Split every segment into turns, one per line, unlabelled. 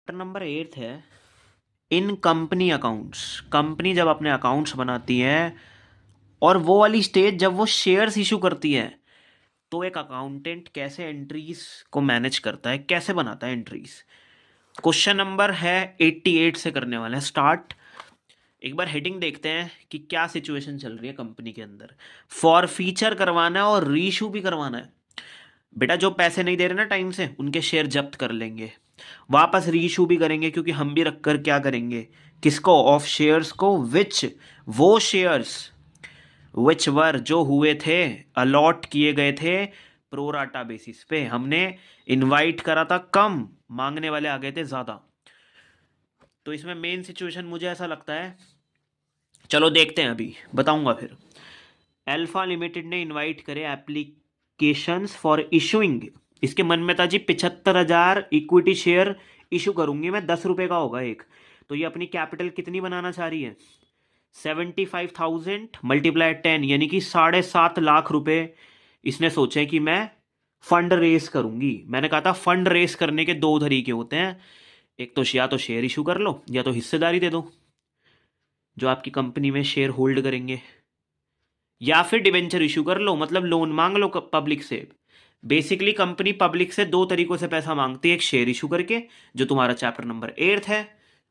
Chapter number 8 है इन company accounts. Company जब अपने अकाउंट्स बनाती है और वो वाली स्टेज जब वो शेयर्स इशू करती है, तो एक अकाउंटेंट कैसे एंट्रीज को मैनेज करता है, कैसे बनाता है एंट्रीज। क्वेश्चन नंबर है 88 से करने वाला है स्टार्ट। एक बार हेडिंग देखते हैं कि क्या सिचुएशन चल रही है कंपनी के अंदर। फॉर फीचर करवाना है और रीइशू भी करवाना है। बेटा जो पैसे नहीं दे रहे ना टाइम से, उनके शेयर जब्त कर लेंगे, वापस रीइशू भी करेंगे, क्योंकि हम भी रखकर क्या करेंगे, किसको, ऑफ शेयर्स को, विच, वो शेयर्स विच वर, जो हुए थे, अलॉट किए गए थे प्रोराटा बेसिस पे। हमने इनवाइट करा था कम, मांगने वाले आ गए थे ज्यादा। तो इसमें मेन सिचुएशन मुझे ऐसा लगता है, चलो देखते हैं, अभी बताऊंगा फिर। अल्फा लिमिटेड ने इनवाइट करे एप्लीकेशंस फॉर इशूइंग। इसके मन में था जी 75,000 इक्विटी शेयर इशू करूंगी मैं, 10 रुपए का होगा एक। तो ये अपनी कैपिटल कितनी बनाना चाह रही है, 75,000 मल्टीप्लाई 10, यानी कि 7.5 लाख रुपए इसने सोचे कि मैं फंड रेस करूंगी। मैंने कहा था फंड रेस करने के दो तरीके होते हैं, एक तो या तो शेयर इशू कर लो, या तो हिस्सेदारी दे दो जो आपकी कंपनी में शेयर होल्ड करेंगे, या फिर डिवेंचर इशू कर लो, मतलब लोन मांग लो पब्लिक से। बेसिकली कंपनी पब्लिक से दो तरीकों से पैसा मांगती है, एक शेयर इशू करके जो तुम्हारा चैप्टर नंबर 8 है,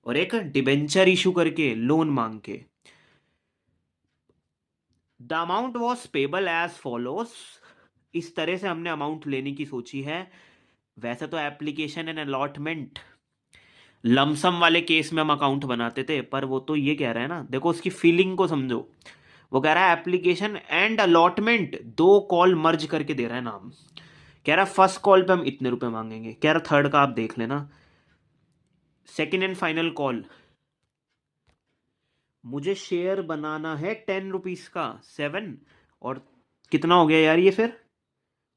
और एक डिवेंचर इशू करके लोन मांग के। The amount was payable as follows. इस तरह से हमने अमाउंट लेने की सोची है। वैसे तो एप्लीकेशन एंड अलॉटमेंट लमसम वाले केस में हम अकाउंट बनाते थे, पर वो तो ये कह रहा है ना, देखो उसकी फीलिंग को समझो। वो कह रहा है एप्लीकेशन एंड अलॉटमेंट, दो कॉल मर्ज करके दे रहा है नाम। कह रहा है फर्स्ट कॉल पे हम इतने रुपए मांगेंगे, कह रहा थर्ड का आप देख लेना। सेकेंड एंड फाइनल कॉल, मुझे शेयर बनाना है 10 रुपीज का, 7, और कितना हो गया यार ये, फिर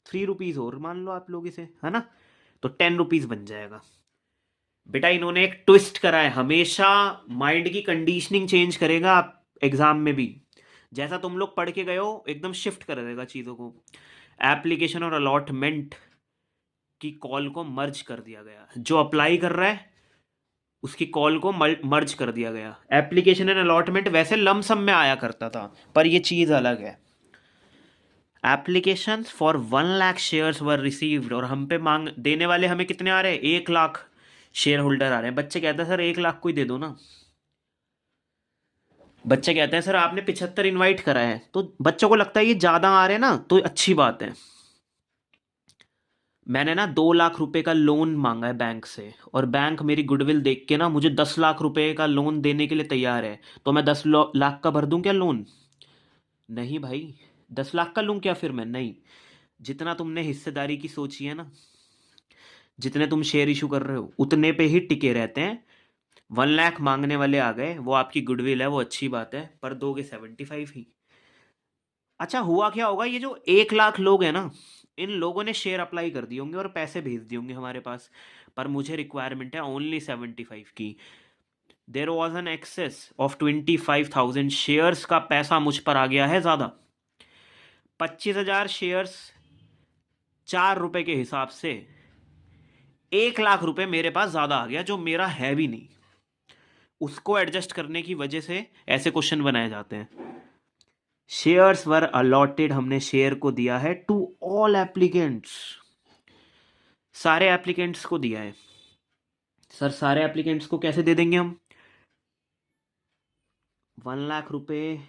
3 रुपीज और मान लो आप लोग इसे, है ना, तो 10 रुपीज बन जाएगा। बेटा इन्होंने एक ट्विस्ट करा है, हमेशा माइंड की कंडीशनिंग चेंज करेगा आप एग्जाम में भी। जैसा तुम लोग पढ़ के गए हो एकदम शिफ्ट कर देगा चीज़ों को। एप्लीकेशन और अलॉटमेंट की कॉल को मर्ज कर दिया गया, जो अप्लाई कर रहा है उसकी कॉल को मर्ज कर दिया गया। एप्लीकेशन एंड अलॉटमेंट वैसे लमसम में आया करता था, पर ये चीज़ अलग है। Application for 1 lakh shares were received, और हम पे मांग देने वाले हमें कितने आ रहे हैं, 1 लाख शेयर होल्डर आ रहे हैं। बच्चे कहते हैं सर 1 लाख को ही दे दो ना। बच्चे कहते हैं सर आपने 75 इनवाइट करा है, तो बच्चों को लगता है ये ज्यादा आ रहे हैं ना, तो अच्छी बात है। मैंने ना 2 लाख रुपए का लोन मांगा है बैंक से, और बैंक मेरी गुडविल देख के ना मुझे 10 लाख रुपए का लोन देने के लिए तैयार है। तो मैं 10 लाख का भर दूं क्या लोन? नहीं भाई, 10 लाख का लूं क्या फिर मैं? नहीं। जितना तुमने हिस्सेदारी की सोची है ना, जितने तुम शेयर इशू कर रहे हो, उतने पे ही टिके रहते हैं। 1 लाख मांगने वाले आ गए, वो आपकी गुडविल है, वो अच्छी बात है, पर दोगे 75 ही। अच्छा हुआ क्या होगा, ये जो 1 लाख लोग हैं ना, इन लोगों ने शेयर अप्लाई कर दिए होंगे और पैसे भेज दिए होंगे हमारे पास, पर मुझे रिक्वायरमेंट है ओनली 75 की। There was an excess of 25,000 shares का पैसा मुझ पर आ गया है ज्यादा। 25,000 शेयर्स 4 रुपए के हिसाब से 1 लाख रुपए मेरे पास ज्यादा आ गया, जो मेरा है भी नहीं। उसको एडजस्ट करने की वजह से ऐसे क्वेश्चन बनाए जाते हैं। शेयर्स वर अलॉटेड, हमने शेयर को दिया है टू ऑल एप्लीकेंट्स, सारे एप्लीकेंट्स को दिया है। सर सारे एप्लीकेंट्स को कैसे दे देंगे हम? 1 लाख रुपए,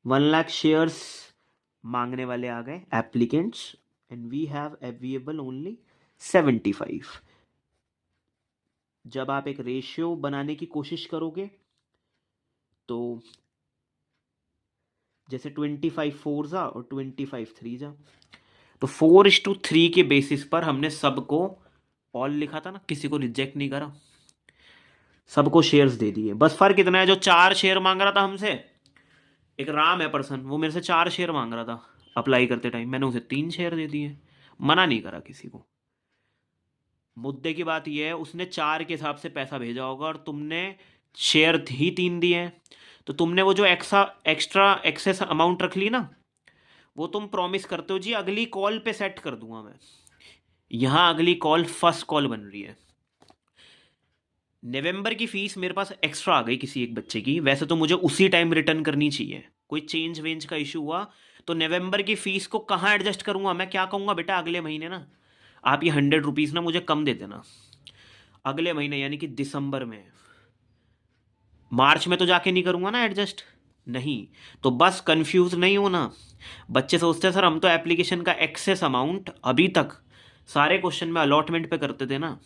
1 लाख शेयर्स मांगने वाले आ गए applicants, and we have available only 75। जब आप एक रेशियो बनाने की कोशिश करोगे, तो जैसे 25 फोर जा और 25 थ्री जा, तो 4:3 के बेसिस पर हमने सबको ऑल लिखा था ना, किसी को रिजेक्ट नहीं करा, सबको शेयर्स दे दिए। बस फर्क इतना है, जो 4 शेयर मांग रहा था हमसे, एक राम है पर्सन, वो मेरे से 4 शेयर मांग रहा था अप्लाई करते टाइम, मैंने उसे 3 शेयर दे दिए, मना नहीं करा किसी को। मुद्दे की बात यह है, उसने 4 के हिसाब से पैसा भेजा होगा और तुमने शेयर ही 3 दिए हैं, तो तुमने वो जो एक्स्ट्रा एक्सेस अमाउंट रख ली ना, वो तुम प्रॉमिस करते हो जी अगली कॉल पे सेट कर दूंगा मैं। यहां अगली कॉल फर्स्ट कॉल बन रही है। नवंबर की फीस मेरे पास एक्स्ट्रा आ गई किसी एक बच्चे की, वैसे तो मुझे उसी टाइम रिटर्न करनी चाहिए, कोई चेंज वेंज का इशू हुआ तो नवंबर की फीस को कहाँ एडजस्ट करूँगा? मैं क्या कहूँगा बेटा अगले महीने ना आप ये 100 रुपीज़ ना मुझे कम दे देना, अगले महीने यानी कि दिसंबर में। मार्च में तो जाके नहीं करूँगा ना एडजस्ट, नहीं। तो बस कंफ्यूज नहीं होना। बच्चे सोचते हैं सर हम तो एप्लीकेशन का एक्सेस अमाउंट अभी तक सारे क्वेश्चन में अलॉटमेंट पे करते थे ना।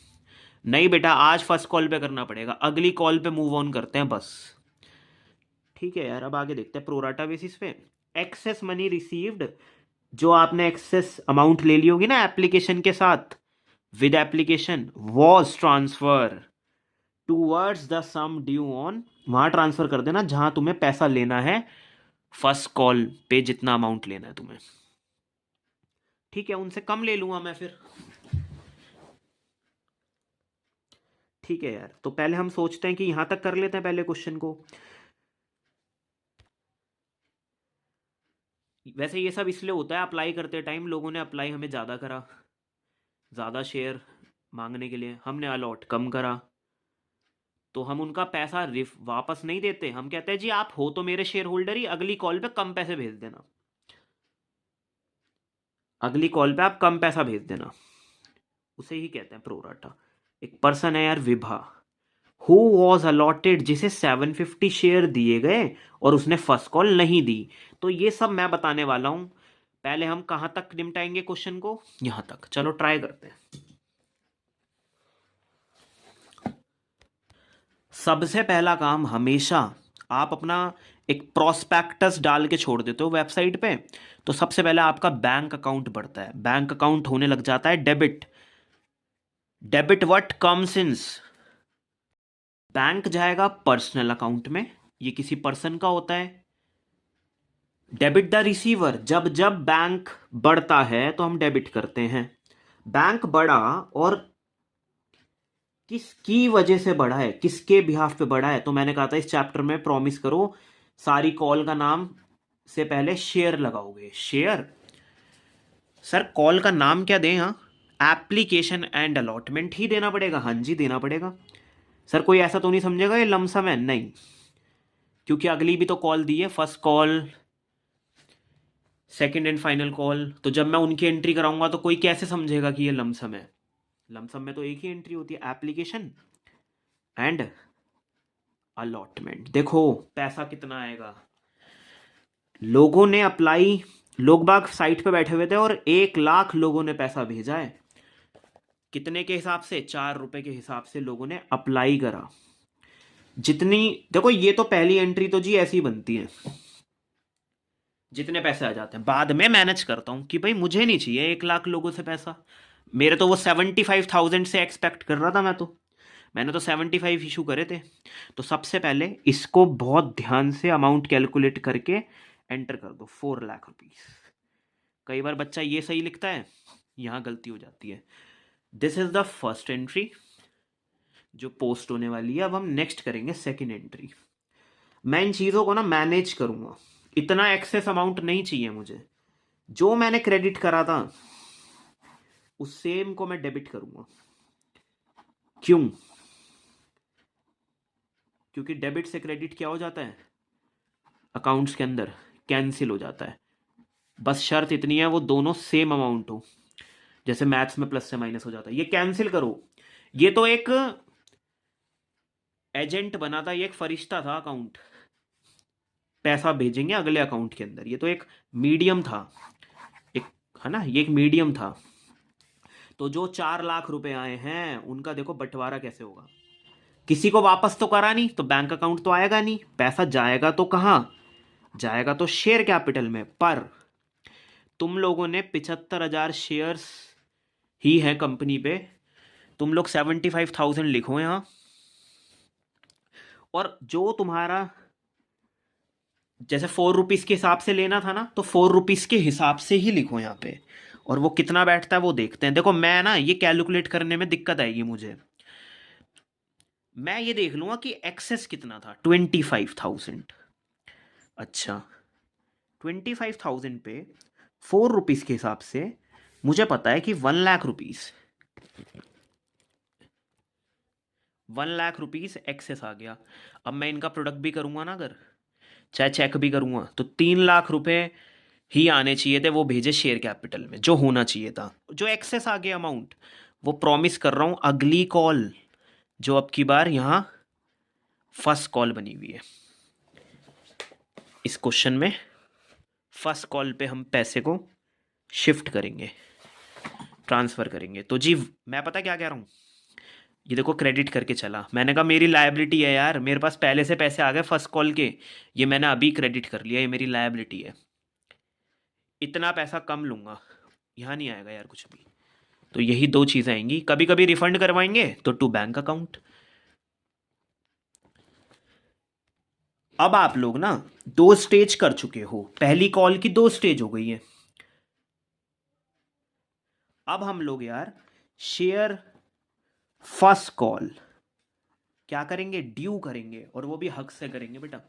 नहीं बेटा, आज फर्स्ट कॉल पे करना पड़ेगा, अगली कॉल पे मूव ऑन करते हैं बस। ठीक है यार, अब आगे देखते हैं प्रोराटा बेसिस पे। एक्सेस मनी रिसीव्ड, जो आपने एक्सेस अमाउंट ले ली होगी ना एप्लीकेशन के साथ, with application was transfer towards the sum due on, वहां ट्रांसफर कर देना जहां तुम्हें पैसा लेना है फर्स्ट कॉल पे, जितना अमाउंट लेना है तुम्हें। ठीक है, उनसे कम ले लूंगा मैं फिर। ठीक है यार, तो पहले हम सोचते हैं कि यहां तक कर लेते हैं पहले क्वेश्चन को। वैसे ये सब इसलिए होता है अप्लाई करते टाइम लोगों ने अप्लाई हमें ज़्यादा करा, ज़्यादा शेयर मांगने के लिए, हमने अलॉट कम करा, तो हम उनका पैसा वापस नहीं देते। हम कहते हैं जी आप हो तो मेरे शेयर होल्डर ही, अगली कॉल पे कम पैसे भेज देना, अगली कॉल पे आप कम पैसा भेज देना, उसे ही कहते हैं प्रोराटा। एक पर्सन है यार विभा, हु वॉज अलॉटेड, जिसे 750 शेयर दिए गए और उसने फर्स्ट कॉल नहीं दी। तो ये सब मैं बताने वाला हूं। पहले हम कहां तक निपटाएंगे क्वेश्चन को? यहां तक। चलो ट्राई करते हैं। सबसे पहला काम, हमेशा आप अपना एक प्रोस्पेक्टस डाल के छोड़ देते हो वेबसाइट पे, तो सबसे पहले आपका बैंक अकाउंट बढ़ता है, बैंक अकाउंट होने लग जाता है debit. Debit what comes in, bank जाएगा पर्सनल अकाउंट में, ये किसी पर्सन का होता है। डेबिट द रिसीवर, जब जब बैंक बढ़ता है तो हम डेबिट करते हैं। बैंक बढ़ा और किसकी वजह से बढ़ा है, किसके बिहाफ पे बढ़ा है? तो मैंने कहा था इस चैप्टर में प्रॉमिस करो सारी कॉल का नाम से पहले शेयर लगाओगे। शेयर, सर कॉल का नाम क्या दें? हाँ, एप्लीकेशन एंड अलॉटमेंट ही देना पड़ेगा। हाँ जी, देना पड़ेगा। सर कोई ऐसा तो नहीं समझेगा ये लमसम है? नहीं, क्योंकि अगली भी तो कॉल दी है, first call, second and final call, तो जब मैं उनकी एंट्री कराऊंगा तो कोई कैसे समझेगा कि ये लमसम है? लमसम में तो एक ही एंट्री होती है, एप्लीकेशन एंड अलॉटमेंट। देखो पैसा कितना आएगा, लोगों ने अप्लाई, लोग बाग साइट पे बैठे हुए थे और 1 लाख लोगों ने पैसा भेजा है। कितने के हिसाब से? 4 रुपए के हिसाब से लोगों ने अप्लाई करा। जितनी, देखो ये तो पहली एंट्री तो जी ऐसी बनती है, जितने पैसे आ जाते हैं बाद में मैनेज करता हूं कि भाई मुझे नहीं चाहिए 1 लाख लोगों से पैसा, मेरे तो वो 75,000 से एक्सपेक्ट कर रहा था मैं तो, मैंने तो 75 इशू करे थे। तो सबसे पहले इसको बहुत ध्यान से अमाउंट कैलकुलेट करके एंटर कर दो, 4 लाख रुपीज। कई बार बच्चा ये सही लिखता है, यहाँ गलती हो जाती है। This is the first entry जो पोस्ट होने वाली है। अब हम नेक्स्ट करेंगे सेकेंड एंट्री। मैं इन चीज़ों को ना मैनेज करूंगा, इतना एक्सेस अमाउंट नहीं चाहिए मुझे। जो मैंने क्रेडिट करा था उस सेम को मैं डेबिट करूंगा। क्यों? क्योंकि डेबिट से क्रेडिट क्या हो जाता है अकाउंट्स के अंदर? कैंसिल हो जाता है। बस शर्त इतनी है वो दोनों सेम अमाउंट हो, जैसे मैथ्स में प्लस से माइनस हो जाता है। ये कैंसिल करो, ये तो एक एजेंट बना था, ये एक फरिश्ता था अकाउंट, पैसा भेजेंगे अगले अकाउंट के अंदर, ये तो एक मीडियम था, एक, है ना, ये एक मीडियम था। तो जो 4 लाख रुपए आए हैं उनका देखो बंटवारा कैसे होगा। किसी को वापस तो करा नहीं तो बैंक अकाउंट तो आएगा नहीं, पैसा जाएगा तो कहाँ जाएगा? तो शेयर कैपिटल में। पर तुम लोगों ने 75,000 शेयर्स ही है कंपनी पे, तुम लोग 75,000 लिखो यहां, और जो तुम्हारा जैसे 4 रुपीज के हिसाब से लेना था ना, तो 4 रुपीज के हिसाब से ही लिखो यहाँ पे, और वो कितना बैठता है वो देखते हैं। देखो मैं ना ये कैलकुलेट करने में दिक्कत आएगी मुझे, मैं ये देख लूंगा कि एक्सेस कितना था, 25,000। अच्छा, 25,000 पे 4 रुपीज के हिसाब से मुझे पता है कि 1 lakh rupees, 1 lakh rupees excess आ गया। अब मैं इनका प्रोडक्ट भी करूँगा ना, अगर चाहे चेक भी करूँगा, तो 3 लाख रुपए ही आने चाहिए थे, वो भेजे शेयर कैपिटल में, जो होना चाहिए था। जो एक्सेस आ गया अमाउंट, वो प्रॉमिस कर रहा हूँ अगली कॉल, जो अब की बार यहाँ फर्स्ट कॉल बनी हुई है इस क्वेश्चन में, फर्स्ट कॉल पे हम पैसे को शिफ्ट करेंगे, ट्रांसफ़र करेंगे। तो जी मैं पता क्या कह रहा हूँ, ये देखो क्रेडिट करके चला, मैंने कहा मेरी लायबिलिटी है यार, मेरे पास पहले से पैसे आ गए फर्स्ट कॉल के, ये मैंने अभी क्रेडिट कर लिया, ये मेरी लायबिलिटी है, इतना पैसा कम लूँगा, यहाँ नहीं आएगा यार कुछ भी। तो यही दो चीज़ें आएंगी, कभी कभी रिफंड करवाएंगे तो टू बैंक अकाउंट। अब आप लोग ना 2 स्टेज कर चुके हो, पहली कॉल की 2 स्टेज हो गई है। अब हम लोग यार शेयर फर्स्ट कॉल क्या करेंगे, ड्यू करेंगे, और वो भी हक से करेंगे बेटा,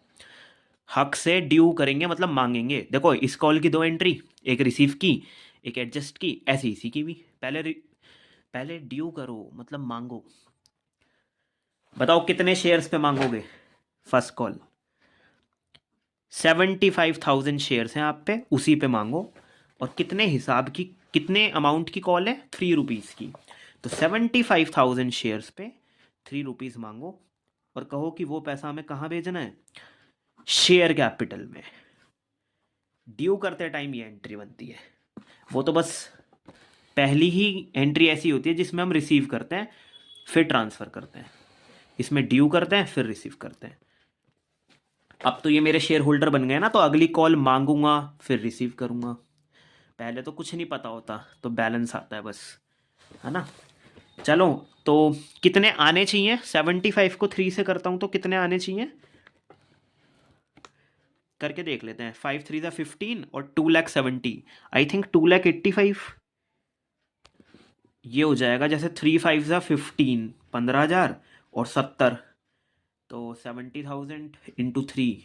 हक से ड्यू करेंगे, मतलब मांगेंगे। देखो इस कॉल की 2 एंट्री, एक रिसीव की, एक एडजस्ट की, ऐसी इसी की भी। पहले ड्यू करो, मतलब मांगो। बताओ कितने शेयर्स पे मांगोगे फर्स्ट कॉल? 75,000 शेयर्स हैं आप पे, उसी पे मांगो। और कितने हिसाब की, कितने अमाउंट की कॉल है? 3 रुपीज़ की। तो 75,000 शेयर्स पे 3 रुपीज़ मांगो, और कहो कि वो पैसा हमें कहाँ भेजना है, शेयर कैपिटल में। ड्यू करते टाइम ये एंट्री बनती है, वो तो बस पहली ही एंट्री ऐसी होती है जिसमें हम रिसीव करते हैं फिर ट्रांसफ़र करते हैं, इसमें ड्यू करते हैं फिर रिसीव करते हैं। अब तो ये मेरे शेयर होल्डर बन गए ना, तो अगली कॉल मांगूंगा फिर रिसीव करूंगा। पहले तो कुछ नहीं पता होता, तो बैलेंस आता है बस, है ना। चलो तो कितने आने चाहिए, 75 को 3 से करता हूं तो कितने आने चाहिए करके देख लेते हैं। 5 3 ज़ा 15 और 2,70,000, आई थिंक 2,85,000 ये हो जाएगा। जैसे 3 5 ज़ा 15, 15,000 और 70, तो 70,000 इंटू 3,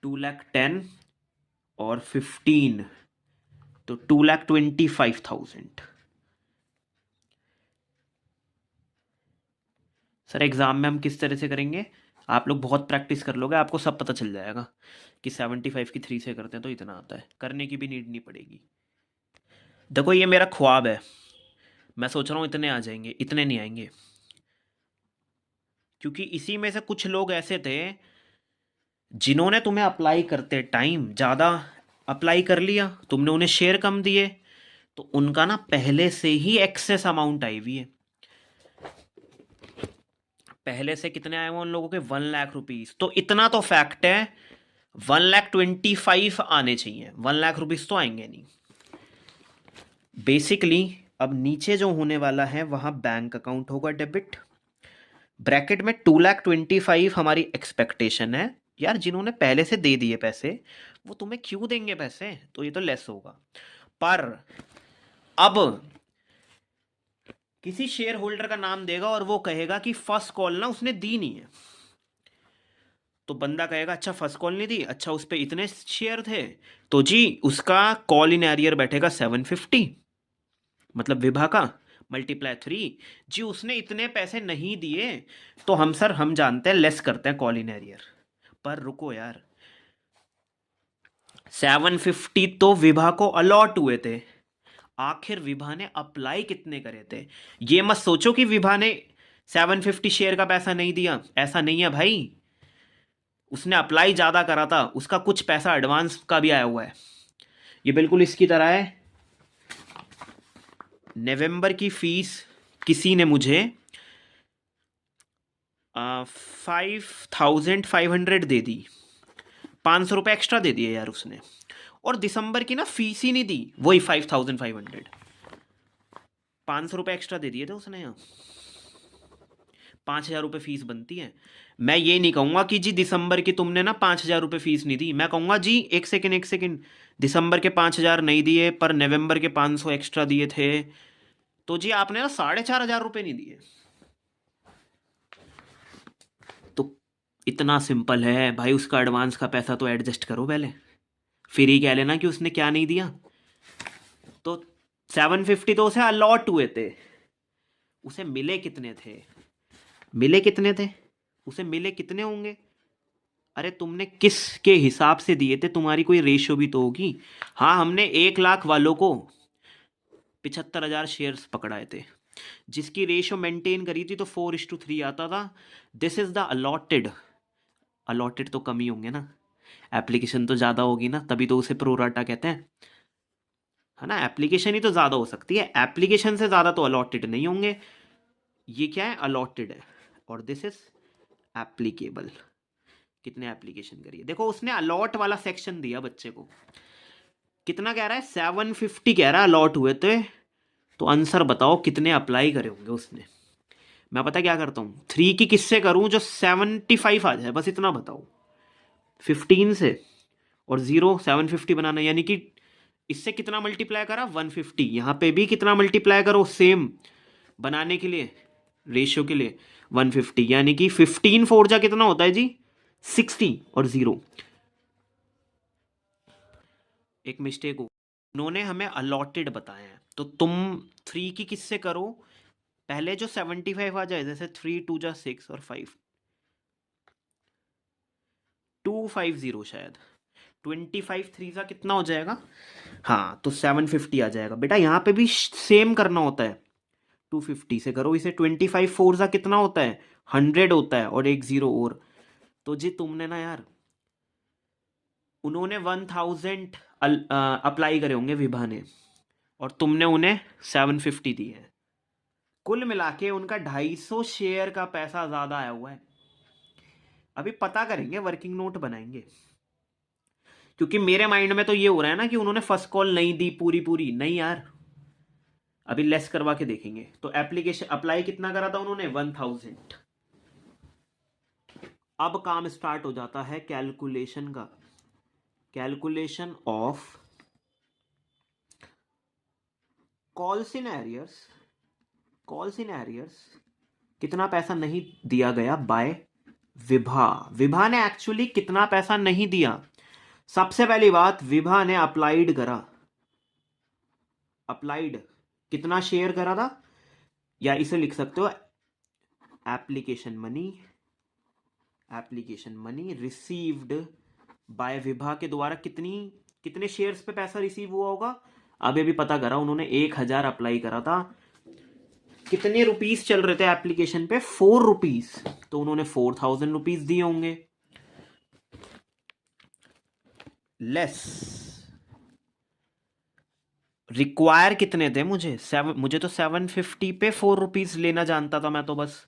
2,10,000 और 15, तो 2,25,000। सर एग्ज़ाम में हम किस तरह से करेंगे, आप लोग बहुत प्रैक्टिस कर लोगे, आपको सब पता चल जाएगा कि 75 की 3 से करते हैं तो इतना आता है, करने की भी नीड नहीं पड़ेगी। देखो ये मेरा ख्वाब है, मैं सोच रहा हूँ इतने आ जाएंगे, इतने नहीं आएंगे, क्योंकि इसी में से कुछ लोग ऐसे थे जिन्होंने तुम्हें अप्लाई करते टाइम ज़्यादा अप्लाई कर लिया, तुमने उन्हें शेयर कम दिए, तो उनका ना पहले से ही एक्सेस अमाउंट आई हुई है। पहले से कितने आए हुए उन लोगों के, 1 लाख रुपीज़। तो इतना तो फैक्ट है 1,25,000 आने चाहिए, 1 लाख रुपीज़ तो आएंगे नहीं बेसिकली। अब नीचे जो होने वाला है वहाँ बैंक अकाउंट होगा डेबिट, ब्रैकेट में 2,25,000 हमारी एक्सपेक्टेशन है। यार जिन्होंने पहले से दे दिए पैसे, वो तुम्हें क्यों देंगे पैसे, तो ये तो लेस होगा। पर अब किसी शेयर होल्डर का नाम देगा और वो कहेगा कि फर्स्ट कॉल ना उसने दी नहीं है, तो बंदा कहेगा अच्छा फर्स्ट कॉल नहीं दी, अच्छा उस पर इतने शेयर थे, तो जी उसका कॉल इन एरियर बैठेगा 750, मतलब विभा का मल्टीप्लाई 3, जी उसने इतने पैसे नहीं दिए, तो हम सर हम जानते हैं लेस करते हैं कॉल इन एरियर। पर रुको यार, 750 तो विभा को अलॉट हुए थे, आखिर विभा ने अप्लाई कितने करे थे? ये मत सोचो कि विभा ने 750 शेयर का पैसा नहीं दिया, ऐसा नहीं है भाई, उसने अप्लाई ज़्यादा करा था, उसका कुछ पैसा एडवांस का भी आया हुआ है। ये बिल्कुल इसकी तरह है, नवंबर की फीस किसी ने मुझे 5,500 दे दी, 500 रुपये एक्स्ट्रा दे दिए यार उसने, और दिसंबर की ना फीस ही नहीं दी, वही 5,500, 500 रुपये एक्स्ट्रा दे दिए थे उसने। यहाँ 5,000 रुपये फीस बनती है। मैं ये नहीं कहूँगा कि जी दिसंबर की तुमने ना 5,000 रुपये फीस नहीं दी, मैं कहूँगा जी एक सेकेंड, दिसंबर के 5,000 नहीं दिए पर नवंबर के 500 एक्स्ट्रा दिए थे, तो जी आपने ना 4,500 रुपये नहीं दिए। तो इतना सिंपल है भाई, उसका एडवांस का पैसा तो एडजस्ट करो पहले, फिर ही कह लेना कि उसने क्या नहीं दिया। तो 750 तो उसे अलॉट हुए थे, उसे मिले कितने थे, मिले कितने थे, उसे मिले कितने होंगे, अरे तुमने किसके हिसाब से दिए थे, तुम्हारी कोई रेशियो भी तो होगी। हाँ, हमने 1 लाख वालों को 75,000 शेयर्स पकड़ाए थे, जिसकी रेशियो मेंटेन करी थी तो 4:3 आता था। This is the allotted. Allotted तो कम ही होंगे ना, एप्लीकेशन तो ज़्यादा होगी ना, तभी तो उसे प्रोराटा कहते हैं, है ना। एप्लीकेशन ही तो ज़्यादा हो सकती है, एप्लीकेशन से ज़्यादा तो अलॉटेड नहीं होंगे। ये क्या है, अलॉटेड है, और दिस इज एप्लीकेबल। कितने एप्लीकेशन करिए, देखो उसने अलॉट वाला सेक्शन दिया बच्चे को, कितना कह रहा है, 750 कह रहा है अलॉट हुए थे। तो आंसर बताओ कितने अप्लाई करे होंगे उसने। मैं पता क्या करता हूँ, 3 की किससे करूँ जो 75 आ जाए, बस इतना बताओ। 15 से, और 0 750 बनाना, यानी कि इससे कितना मल्टीप्लाई करा, 150। यहाँ पे भी कितना मल्टीप्लाई करो सेम बनाने के लिए, रेशियो के लिए 150, यानी कि 15 4 जा कितना होता है जी, 60, और 0 एक मिस्टेक हो। उन्होंने हमें अलॉटेड बताया है, तो तुम 3 की किससे करो, पहले जो 75 आ जाए, जैसे 3 2 जा 6 और 5 250 शायद, 25 3 का कितना हो जाएगा, हाँ तो 750 आ जाएगा। बेटा यहाँ पे भी सेम करना होता है, 250 से करो इसे, 25 4 का कितना होता है, 100 होता है, और एक 0 और। तो जी तुमने ना यार, उन्होंने 1000 अप्लाई करे होंगे विभा ने, और तुमने उन्हें 750 दी है, कुल मिला के उनका 250 शेयर का पैसा ज्यादा आया हुआ है। अभी पता करेंगे, वर्किंग नोट बनाएंगे, क्योंकि मेरे माइंड में तो ये हो रहा है ना कि उन्होंने फर्स्ट कॉल नहीं दी पूरी पूरी, नहीं यार, अभी लेस करवा के देखेंगे। तो एप्लीकेशन अप्लाई कितना करा था उन्होंने, 1000। अब काम स्टार्ट हो जाता है कैलकुलेशन का, calculation of calls in arrears. Calls in arrears कितना पैसा नहीं दिया गया बाय विभा। विभा ने एक्चुअली कितना पैसा नहीं दिया, सबसे पहली बात, विभा ने अप्लाइड करा, अप्लाइड कितना शेयर करा था, या इसे लिख सकते हो application money, application money received by Vibha के द्वारा कितनी, कितने शेयर्स पे पैसा रिसीव हुआ होगा। अभी भी पता करा, उन्होंने 1000 अप्लाई करा था, कितने रुपीस चल रहे थे एप्लीकेशन पे, 4 रुपीस, तो उन्होंने 4000 रुपीस दिए होंगे, लेस रिक्वायर कितने थे मुझे, मुझे तो 750 पे 4 रुपीस लेना जानता था मैं तो, बस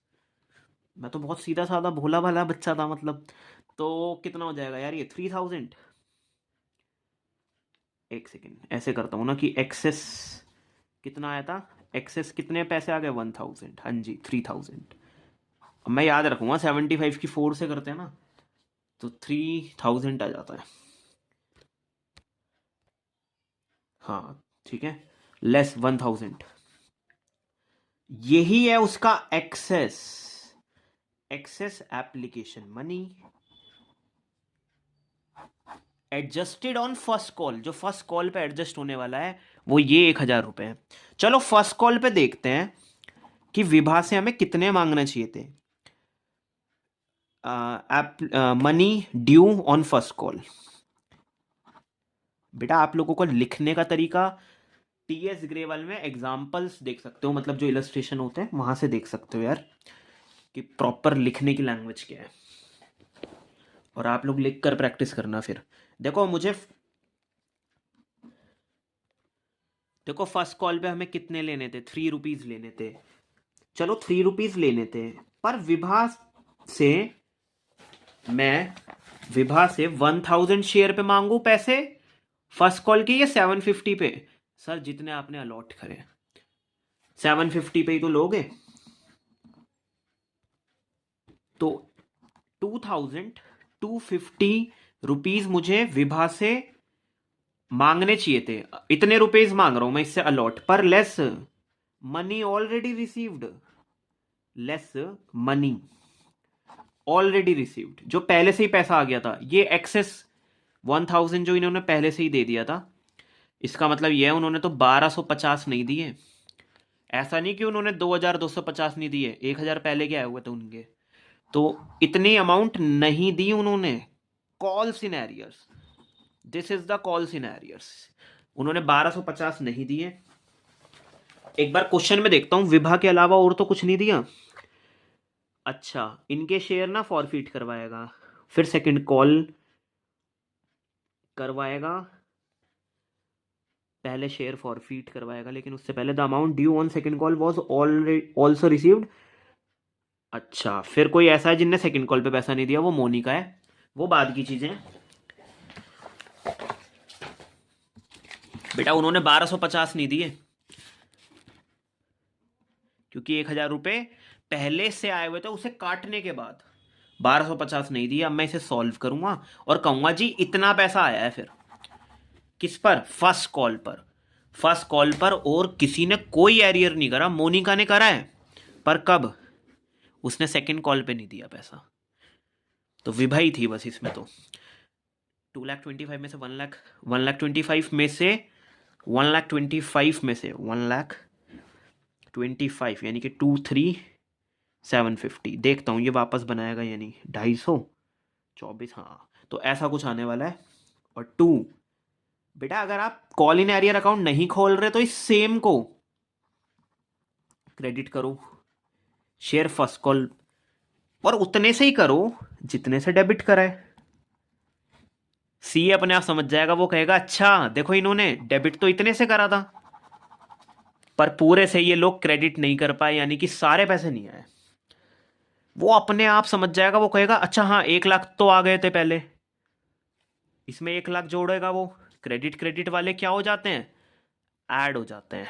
मैं तो बहुत सीधा साधा भोला भाला बच्चा था मतलब। तो कितना हो जाएगा यार ये, 3000। एक सेकेंड, ऐसे करता हूँ ना कि एक्सेस कितना आया था, एक्सेस कितने पैसे आ गए, 1000, हाँ जी 3000। अब मैं याद रखूंगा, 75 की 4 से करते हैं ना, तो 3000 आ जाता है, हाँ ठीक है, लेस 1000, यही है उसका excess, excess application money adjusted on first call, जो फर्स्ट कॉल पे एडजस्ट होने वाला है वो ये 1000 रुपए है। चलो फर्स्ट कॉल पे देखते हैं कि विभा से हमें कितने मांगना चाहिए थे, money due on first call. बेटा आप लोगों को लिखने का तरीका टीएस ग्रेवाल में एग्जाम्पल्स देख सकते हो, मतलब जो इलस्ट्रेशन होते हैं वहां से देख सकते हो यार कि प्रॉपर लिखने की लैंग्वेज क्या है, और आप लोग लिख कर प्रैक्टिस करना। फिर देखो मुझे, देखो फर्स्ट कॉल पे हमें कितने लेने थे, 3 रुपीज लेने थे, चलो 3 रुपीज लेने थे, पर विभा से मैं, विभा से 1000 शेयर पे मांगू पैसे फर्स्ट कॉल के, या 750 पे, सर जितने आपने अलॉट करे 750 पे ही तो लोगे, तो 2250 रुपीज मुझे विभा से मांगने चाहिए थे, इतने रुपीज मांग रहा हूं मैं इससे अलॉट, पर less money already received, less money already received, जो पहले से ही पैसा आ गया था, ये एक्सेस 1000 जो इन्होंने पहले से ही दे दिया था, इसका मतलब यह है उन्होंने तो 1250 नहीं दिए, ऐसा नहीं कि उन्होंने 2250 नहीं दिए, 1000 पहले के आए हुए थे उनके, तो इतनी अमाउंट नहीं दी उन्होंने। Call in arrears, this is the call in arrears. उन्होंने 1250 नहीं दिए। एक बार क्वेश्चन में देखता हूं, विभा के अलावा और तो कुछ नहीं दिया। अच्छा, इनके शेयर ना फॉरफिट करवाएगा, फिर सेकंड कॉल करवाएगा, पहले शेयर फॉरफिट करवाएगा, लेकिन उससे पहले the amount due on second call was also received. अच्छा, फिर कोई ऐसा है जिनने सेकंड कॉल पे पैसा नहीं दिया, वो मोनिका है, वो बाद की चीजें। बेटा उन्होंने 1250 नहीं दिए, क्योंकि 1000 रुपए पहले से आए हुए थे, उसे काटने के बाद 1250 नहीं दिया। अब मैं इसे सॉल्व करूंगा और कहूंगा जी इतना पैसा आया है। फिर किस पर? फर्स्ट कॉल पर। फर्स्ट कॉल पर, और किसी ने कोई एरियर नहीं करा, मोनिका ने करा है, पर कब? उसने सेकंड कॉल पे नहीं दिया पैसा, तो विभा ही थी बस इसमें। तो 2,25,000 में से 1,00,000, 1,25,000 में से 1,25,000 में से 1,25,000 यानी कि 23,750। देखता हूँ ये वापस बनाएगा यानी 250, हाँ, तो ऐसा कुछ आने वाला है। और 2, बेटा अगर आप कॉल इन एरियर अकाउंट नहीं खोल रहे तो इस सेम को क्रेडिट करो, शेयर फर्स्ट कॉल, और उतने से ही करो जितने से डेबिट कराए। सी अपने आप समझ जाएगा, वो कहेगा अच्छा देखो इन्होंने डेबिट तो इतने से करा था, पर पूरे से ये लोग क्रेडिट नहीं कर पाए, यानी कि सारे पैसे नहीं आए। वो अपने आप समझ जाएगा, वो कहेगा अच्छा हाँ 1,00,000 तो आ गए थे पहले, इसमें 1,00,000 जोड़ेगा वो। क्रेडिट क्रेडिट वाले क्या हो जाते हैं? ऐड हो जाते हैं।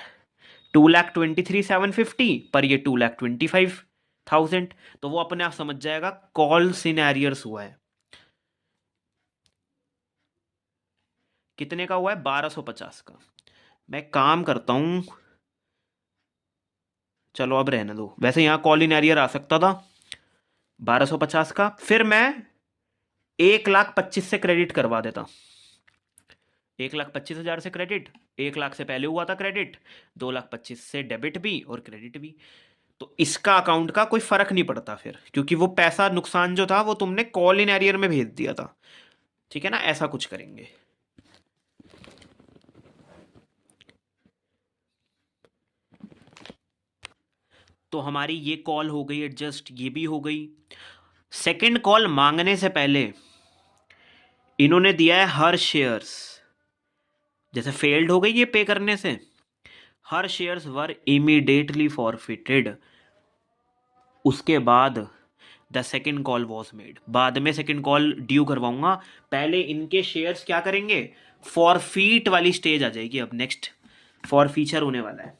2,23,750 पर ये 2,25,000, तो वो अपने आप समझ जाएगा कॉल सिनेरियर्स हुआ है। कितने का हुआ है? 1250 का। मैं काम करता हूं, चलो अब रहने दो, वैसे यहां कॉल इन एरियर आ सकता था 1250 का, फिर मैं 1,25,000 से क्रेडिट करवा देता। 1,25,000 से क्रेडिट, 1,00,000 से पहले हुआ था क्रेडिट, 2,25,000 से डेबिट भी और क्रेडिट भी, तो इसका अकाउंट का कोई फर्क नहीं पड़ता फिर, क्योंकि वो पैसा नुकसान जो था वो तुमने कॉल इन एरियर में भेज दिया था। ठीक है ना, ऐसा कुछ करेंगे। तो हमारी ये कॉल हो गई एडजस्ट, ये भी हो गई। सेकंड कॉल मांगने से पहले इन्होंने दिया है हर शेयर्स, जैसे फेल्ड हो गई ये पे करने से, हर शेयर्स वर इमीडिएटली फॉरफिटेड। उसके बाद the second call was made, बाद में सेकेंड कॉल ड्यू करवाऊंगा, पहले इनके शेयर्स क्या करेंगे? फॉरफीट वाली स्टेज आ जाएगी। अब नेक्स्ट फॉर फीचर होने वाला है।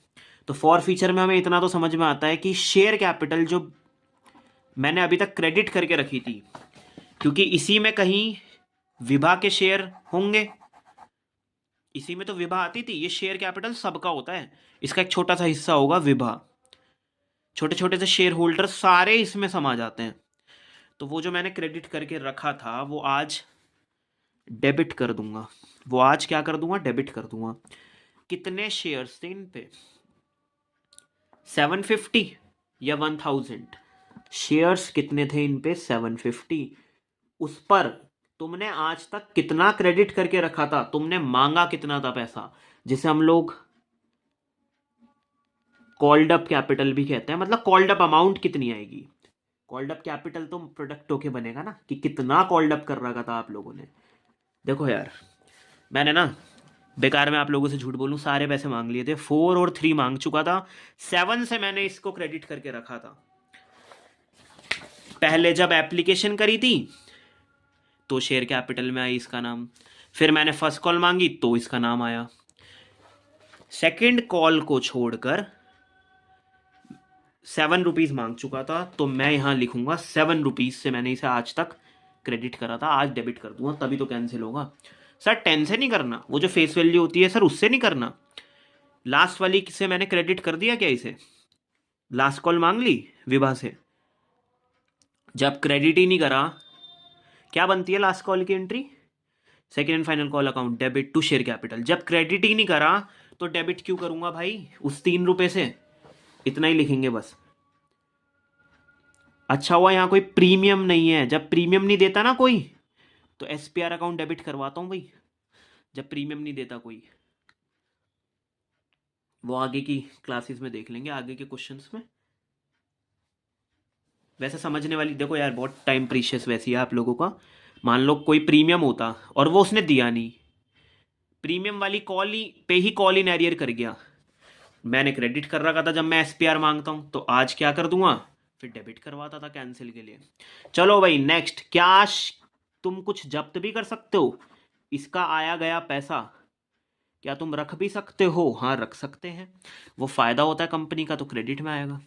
तो फॉर फीचर में हमें इतना तो समझ में आता है कि शेयर कैपिटल जो मैंने अभी तक क्रेडिट करके रखी थी, क्योंकि इसी में कहीं विभा के शेयर होंगे, इसी में तो विभा आती थी, ये शेयर कैपिटल सबका होता है, इसका एक छोटा सा हिस्सा होगा विभा, छोटे छोटे से शेयर होल्डर सारे इसमें समा जाते हैं। तो वो जो मैंने क्रेडिट करके रखा था वो आज डेबिट कर दूंगा, वो आज क्या कर दूंगा? डेबिट कर दूंगा। कितने शेयर्स थे इन पे? 750 या 1,000 शेयर्स कितने थे इन पे? 750। उस पर तुमने आज तक कितना क्रेडिट करके रखा था? तुमने मांगा कितना था पैसा, जिसे हम लोग कॉल्ड अप कैपिटल भी कहते हैं, मतलब कॉल्ड अप अमाउंट कितनी आएगी। कॉल्ड अप कैपिटल तो प्रोडक्ट होके बनेगा ना, कि कितना कॉल्ड अप कर रखा था आप लोगों ने। देखो यार, मैंने ना बेकार में आप लोगों से झूठ बोलूं, सारे पैसे मांग लिए थे, 4 और 3 मांग चुका था, 7 से मैंने इसको क्रेडिट करके रखा था। पहले जब एप्लीकेशन करी थी तो शेयर कैपिटल में आई इसका नाम, फिर मैंने फर्स्ट कॉल मांगी तो इसका नाम आया। सेकंड कॉल को छोड़कर 7 रुपीज मांग चुका था, तो मैं यहां लिखूंगा 7 रुपीज से मैंने इसे आज तक क्रेडिट करा था, आज डेबिट कर दूंगा, तभी तो कैंसिल होगा। सर 10 से नहीं करना, वो जो फेस वैल्यू होती है सर उससे नहीं करना, लास्ट वाली से मैंने क्रेडिट कर दिया क्या इसे? लास्ट कॉल मांग ली विभा से, जब क्रेडिट ही नहीं करा, क्या बनती है लास्ट कॉल की entry? Second and final call account debit to share capital. जब क्रेडिट ही नहीं करा तो डेबिट क्यों करूंगा भाई उस 3 रुपए से? इतना ही लिखेंगे बस। अच्छा हुआ यहाँ कोई प्रीमियम नहीं है, जब प्रीमियम नहीं देता ना कोई तो एसपीआर अकाउंट डेबिट करवाता हूँ भाई, जब प्रीमियम नहीं देता कोई। वो आगे की क्लासेस में देख लेंगे, आगे के क्वेश्चंस में। वैसे समझने वाली, देखो यार बहुत टाइम प्रीशियस वैसी है आप लोगों का। मान लो कोई प्रीमियम होता और वो उसने दिया नहीं, प्रीमियम वाली कॉल ही पे ही कॉल इन एरियर कर गया, मैंने क्रेडिट कर रखा था जब मैं एसपीआर मांगता हूं, तो आज क्या कर दूंगा, फिर डेबिट करवाता था कैंसिल के लिए। चलो भाई नेक्स्ट, क्या तुम कुछ जब्त भी कर सकते हो, इसका आया गया पैसा क्या तुम रख भी सकते हो, हाँ रख सकते हैं, वो फायदा होता है कंपनी का तो क्रेडिट में आएगा।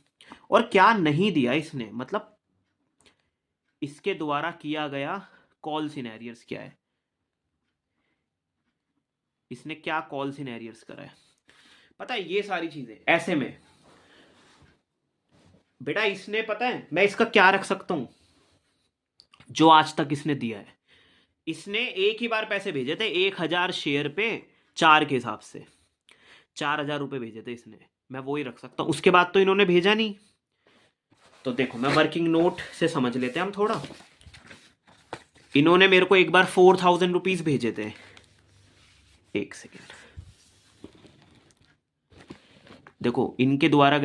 और क्या नहीं दिया इसने, मतलब इसके द्वारा किया गया कॉल सिनेरियर्स क्या है, इसने क्या कॉल सिनेरियर्स करा है, पता है ये सारी चीजें ऐसे में। बेटा इसने, पता है मैं इसका क्या रख सकता हूं, जो आज तक इसने दिया है, इसने एक ही बार पैसे भेजे थे 1,000 शेयर पे 4 के हिसाब से, 4,000 रुपए भेजे थे इसने, मैं वो ही रख सकता हूं, उसके बाद तो इन्होंने भेजा नहीं। तो देखो मैं वर्किंग नोट से समझ लेते हैं हम थोड़ा। इन्होंने मेरे को एक बार 4,000 रुपीज भेजे थे, एक सेकेंड, देखो इनके द्वारा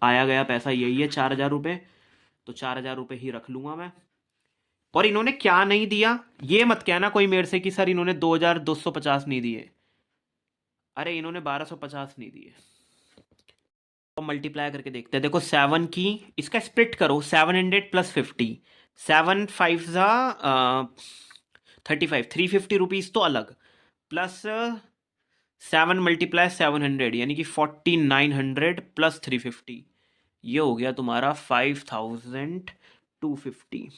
आया गया पैसा यही है 4,000 रुपए, तो 4,000 रुपए ही रख लूंगा मैं। और इन्होंने क्या नहीं दिया, ये मत कहना कोई मेरे से कि सर इन्होंने 2,250 नहीं दिए, अरे इन्होंने 1,250 नहीं दिए। तो मल्टीप्लाई करके देखते हैं, देखो 7 की इसका स्प्लिट करो, 700 प्लस 50, 7 5 जा 35, 350 रुपीज तो अलग, प्लस 7 मल्टीप्लाई 700 यानी कि 4,900 प्लस 350, ये हो गया तुम्हारा 5,250।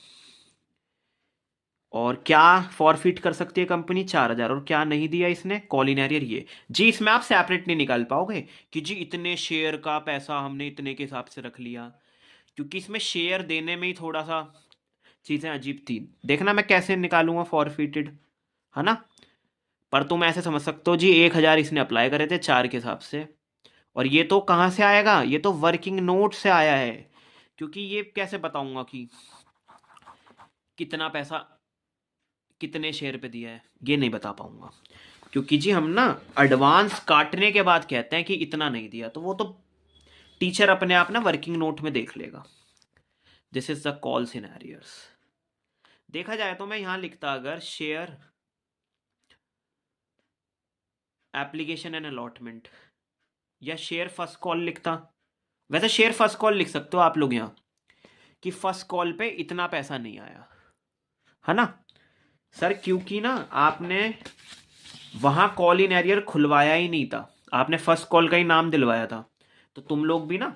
और क्या फॉरफिट कर सकती है कंपनी, 4,000, और क्या नहीं दिया इसने, कॉलिनेरियर ये जी, इसमें आप सेपरेट नहीं निकाल पाओगे कि जी इतने शेयर का पैसा हमने इतने के हिसाब से रख लिया, क्योंकि इसमें शेयर देने में ही थोड़ा सा चीज़ें अजीब थी। देखना मैं कैसे निकालूंगा फॉरफिटेड, है ना। पर तुम ऐसे समझ सकते हो जी 1,000 इसने अप्लाई करे थे 4 के हिसाब से, और ये तो कहाँ से आएगा, ये तो वर्किंग नोट से आया है, क्योंकि ये कैसे बताऊंगा कि कितना पैसा कितने शेयर पे दिया है, ये नहीं बता पाऊंगा, क्योंकि जी हम ना एडवांस काटने के बाद कहते हैं कि इतना नहीं दिया, तो वो तो टीचर अपने आप ना वर्किंग नोट में देख लेगा। This is the call in arrears. देखा जाए तो मैं यहां लिखता, अगर शेयर एप्लीकेशन एंड अलॉटमेंट, या शेयर फर्स्ट कॉल लिखता, वैसे शेयर फर्स्ट कॉल लिख सकते हो आप लोग यहाँ, कि फर्स्ट कॉल पे इतना पैसा नहीं आया, है ना सर, क्योंकि ना आपने वहां कॉल इन एरियर खुलवाया ही नहीं था, आपने फर्स्ट कॉल का ही नाम दिलवाया था, तो तुम लोग भी ना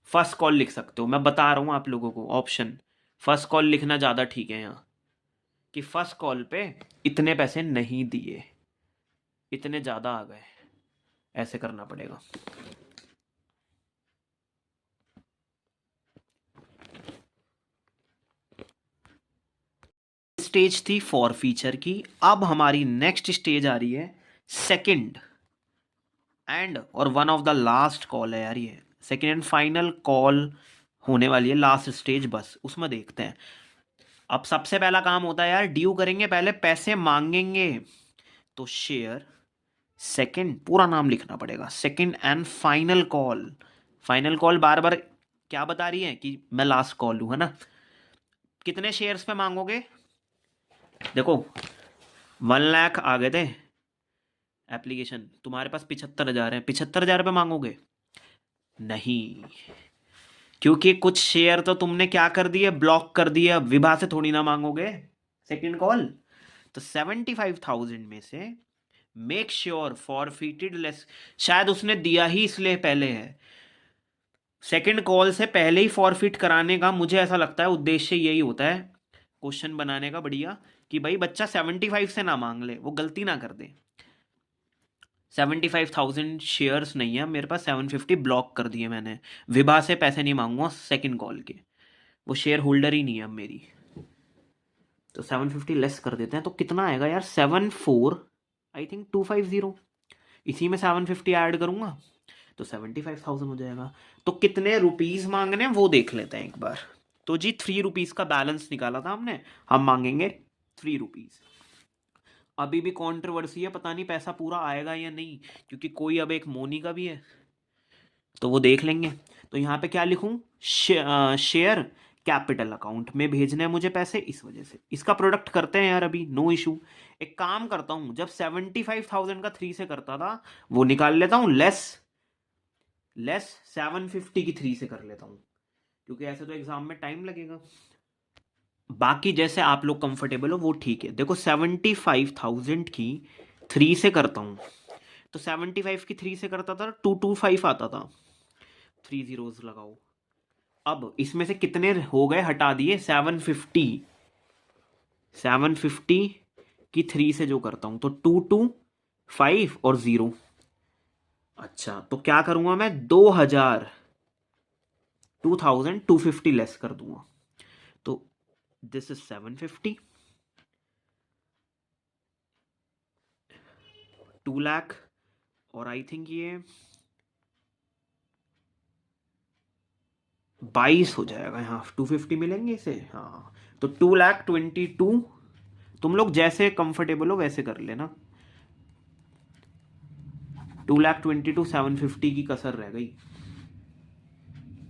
फर्स्ट कॉल लिख सकते हो, मैं बता रहा हूं आप लोगों को ऑप्शन, फर्स्ट कॉल लिखना ज्यादा ठीक है यहाँ, कि फर्स्ट कॉल पे इतने पैसे नहीं दिए, इतने ज्यादा आ गए, ऐसे करना पड़ेगा। स्टेज थी फॉर फीचर की, अब हमारी नेक्स्ट स्टेज आ रही है सेकंड एंड और one of the last call है यार, ये सेकंड एंड फाइनल कॉल होने वाली है, लास्ट स्टेज बस उसमें देखते हैं। अब सबसे पहला काम होता है यार, ड्यू करेंगे पहले, पैसे मांगेंगे, तो शेयर सेकंड, पूरा नाम लिखना पड़ेगा, second and final call. Final call बार बार क्या बता रही है कि मैं लास्ट कॉल हूं, है ना। कितने शेयर्स पे मांगोगे, देखो 1 लाख आ गए थे एप्लीकेशन, तुम्हारे पास 75,000 है, 75,000 पे मांगोगे, नहीं, क्योंकि कुछ शेयर तो तुमने क्या कर दिए, ब्लॉक कर दिए, अब विभा से थोड़ी ना मांगोगे सेकंड कॉल। तो 75,000 में से मेक श्योर फॉरफिटेड लेस, शायद उसने दिया ही इसलिए पहले है, सेकंड कॉल से पहले ही फॉरफिट कराने का मुझे ऐसा लगता है उद्देश्य यही होता है क्वेश्चन बनाने का बढ़िया, कि भाई बच्चा 75 से ना मांग ले, वो गलती ना कर दे। 75,000 शेयर्स नहीं है मेरे पास, 750 ब्लॉक कर दिए मैंने, विभा से पैसे नहीं मांगूंगा सेकंड कॉल के, वो शेयर होल्डर ही नहीं है अब मेरी। तो 750 लेस कर देते हैं, तो कितना आएगा यार, 74 आई थिंक 250, इसी में 750 ऐड करूंगा, तो 75,000 हो जाएगा। तो कितने रुपीस मांगने हैं वो देख लेते हैं एक बार। तो जी 3 रुपीस का बैलेंस निकाला था हमने, हम मांगेंगे 3 रुपीस। अभी भी कंट्रोवर्सी है, पता नहीं पैसा पूरा आएगा या नहीं, क्योंकि कोई अब एक मोनी का भी है, तो वो देख लेंगे। तो यहाँ पे क्या लिखूं, शेयर कैपिटल अकाउंट में भेजने हैं मुझे पैसे, इस वजह से इसका प्रोडक्ट करते हैं यार, अभी नो इशू। एक काम करता हूं, जब 75,000 का 3 से करता था वो निकाल लेता हूं, लेस 750 की 3 से कर लेता हूं, क्योंकि ऐसे तो एग्जाम में टाइम लगेगा। बाकी जैसे आप लोग कंफर्टेबल हो वो ठीक है। देखो 75,000 की 3 से करता हूं, तो 75 की 3 से करता था 225 आता था, 3 जीरोस लगाओ। अब इसमें से कितने हो गए, हटा दिए 750 की 3 से जो करता हूं तो 225 और 0। अच्छा तो क्या करूंगा मैं, 2,250 लेस कर दूंगा, तो दिस इज 750, 2 लाख, और आई थिंक ये 22 हो जाएगा, यहाँ 250 मिलेंगे इसे, हाँ। तो 2,22,000, तुम लोग जैसे कंफर्टेबल हो वैसे कर लेना। 2,22,750 की कसर रह गई।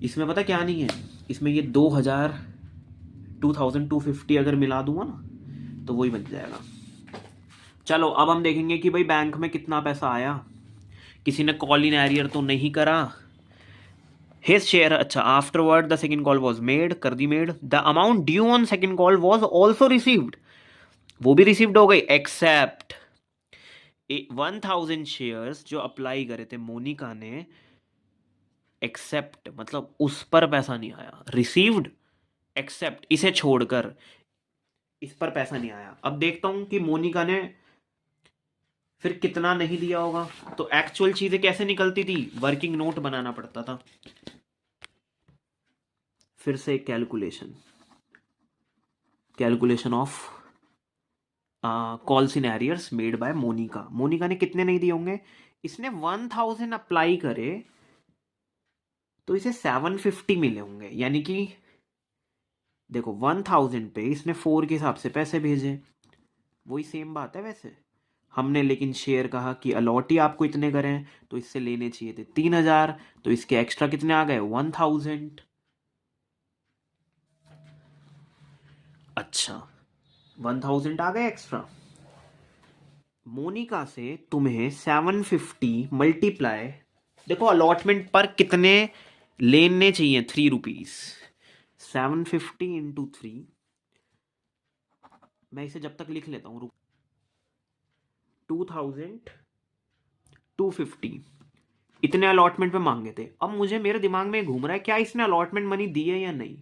इसमें पता क्या नहीं है, इसमें ये 2,250 अगर मिला दूंगा ना तो वही बन जाएगा। चलो अब हम देखेंगे कि भाई बैंक में कितना पैसा आया, किसी ने कॉल इन एरियर तो नहीं करा। हिज शेयर, अच्छा, afterward the second call was made, कर दी made. The amount due on second call was also received, वो भी रिसीव्ड हो गई, एक्सेप्ट 1,000 शेयर्स जो अप्लाई करे थे मोनिका ने, एक्सेप्ट मतलब उस पर पैसा नहीं आया, रिसीव्ड एक्सेप्ट इसे छोड़कर इस पर पैसा नहीं आया। अब देखता हूं कि मोनिका ने फिर कितना नहीं दिया होगा। तो एक्चुअल चीजें कैसे निकलती थी, वर्किंग नोट बनाना पड़ता था, फिर से calculation of calls in arrears made by Monika. Monika ने कितने नहीं दिए होंगे, इसने 1,000 अप्लाई करे तो इसे 750 मिले होंगे, यानी कि देखो 1,000 पे इसने 4 के हिसाब से पैसे भेजे, वही सेम बात है वैसे। हमने लेकिन शेयर कहा कि अलॉट ही आपको इतने करें, तो इससे लेने चाहिए थे 3,000, तो इसके एक्स्ट्रा कितने आ गए, 1,000। अच्छा 1,000 आ गए एक्स्ट्रा। मोनिका से तुम्हें 750 मल्टीप्लाई, देखो अलॉटमेंट पर कितने लेने चाहिए, 3 रुपीज, 750 इंटू 3, मैं इसे जब तक लिख लेता हूँ, 2,250 इतने अलॉटमेंट पे मांगे थे। अब मुझे मेरे दिमाग में घूम रहा है क्या इसने अलॉटमेंट मनी दी है या नहीं।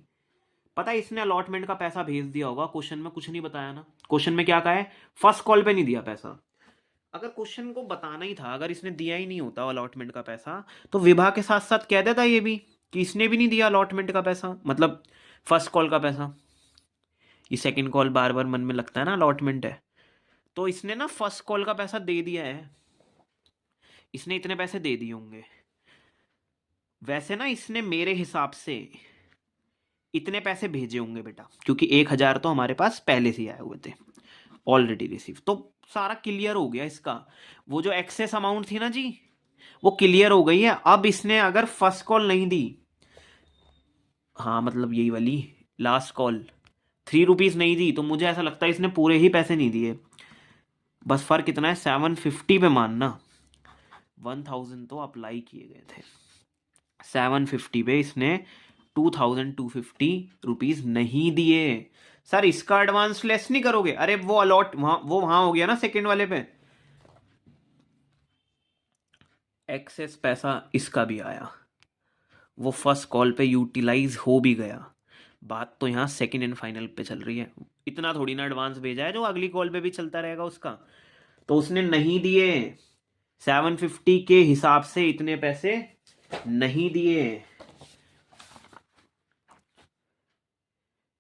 पता है इसने अलॉटमेंट का पैसा भेज दिया होगा, क्वेश्चन में कुछ नहीं बताया ना। क्वेश्चन में क्या कहा है, फर्स्ट कॉल पे नहीं दिया पैसा। अगर क्वेश्चन को बताना ही था, अगर इसने दिया ही नहीं होता अलॉटमेंट का पैसा, तो विभा के साथ साथ कह देता ये भी कि इसने भी नहीं दिया अलॉटमेंट का पैसा, मतलब फर्स्ट कॉल का पैसा। ये सेकंड कॉल बार बार मन में लगता है ना, अलॉटमेंट है, तो इसने ना फर्स्ट कॉल का पैसा दे दिया है, इसने इतने पैसे दे दिए होंगे। वैसे ना इसने मेरे हिसाब से इतने पैसे भेजे होंगे बेटा, क्योंकि 1,000 तो हमारे पास पहले से ही आए हुए थे, ऑलरेडी रिसीव, तो सारा क्लियर हो गया इसका। वो जो एक्सेस अमाउंट थी ना जी, वो क्लियर हो गई है। अब इसने अगर फर्स्ट कॉल नहीं दी, हाँ मतलब यही वाली लास्ट कॉल 3 रुपीज नहीं दी, तो मुझे ऐसा लगता है इसने पूरे ही पैसे नहीं दिए। बस फर्क कितना है, 750 पे मानना, 1,000 तो अप्लाई किए गए थे, 750 पे इसने 2,250 रुपीज नहीं दिए। सर इसका एडवांस लेस नहीं करोगे, अरे वो अलॉट वहां हो गया ना सेकंड वाले पे, एक्सेस पैसा इसका भी आया, वो फर्स्ट कॉल पे यूटिलाइज हो भी गया। बात तो यहाँ सेकंड एंड फाइनल पे चल रही है, इतना थोड़ी ना एडवांस भेजा है जो अगली कॉल पे भी चलता रहेगा उसका। तो उसने नहीं दिए, 750 के हिसाब से इतने पैसे नहीं दिए,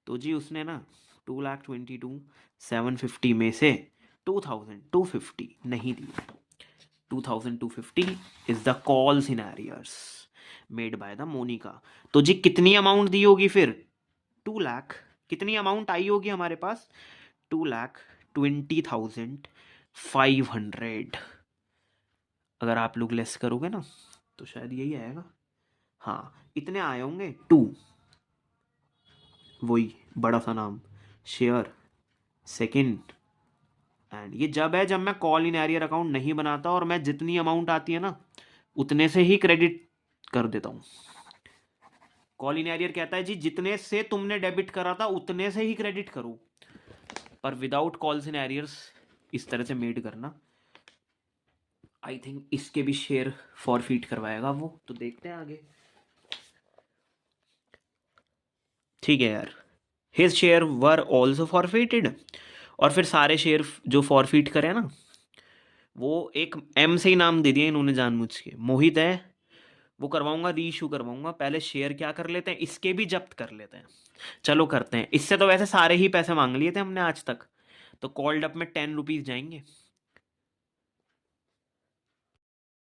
तो जी उसने ना 2,22,750 में से 2,250 नहीं दिए। 2250 is the call in arrears made by the Monica. तो जी कितनी अमाउंट दी होगी फिर? 2 लाख। कितनी अमाउंट आई होगी हमारे पास? 2,20,500। अगर आप लोग लेस करोगे ना तो शायद यही आएगा। हाँ, इतने आए होंगे। वही बड़ा सा नाम, शेयर सेकंड। एंड ये जब मैं कॉल इन एरियर अकाउंट नहीं बनाता और मैं जितनी अमाउंट आती है ना उतने से ही क्रेडिट कर देता हूँ। कॉल इन एरियर कहता है जी जितने से तुमने डेबिट करा था उतने से ही क्रेडिट करो, पर विदाउट कॉल्स इन एरियर्स इस तरह से मेड करना। आई थिंक इसके भी शेयर फॉरफीट करवाएगा वो, तो देखते हैं आगे। ठीक है यार, his share were also forfeited. और फिर सारे शेयर जो फॉरफिट करे ना वो एक एम से ही नाम दे दिया इन्होंने जानबूझ के। मोहित है, वो करवाऊंगा, री इशू करवाऊंगा। पहले शेयर क्या कर लेते हैं, इसके भी जब्त कर लेते हैं। चलो करते हैं। इससे तो वैसे सारे ही पैसे मांग लिए थे हमने आज तक, तो कॉल्ड अप में 10 रुपीज जाएंगे।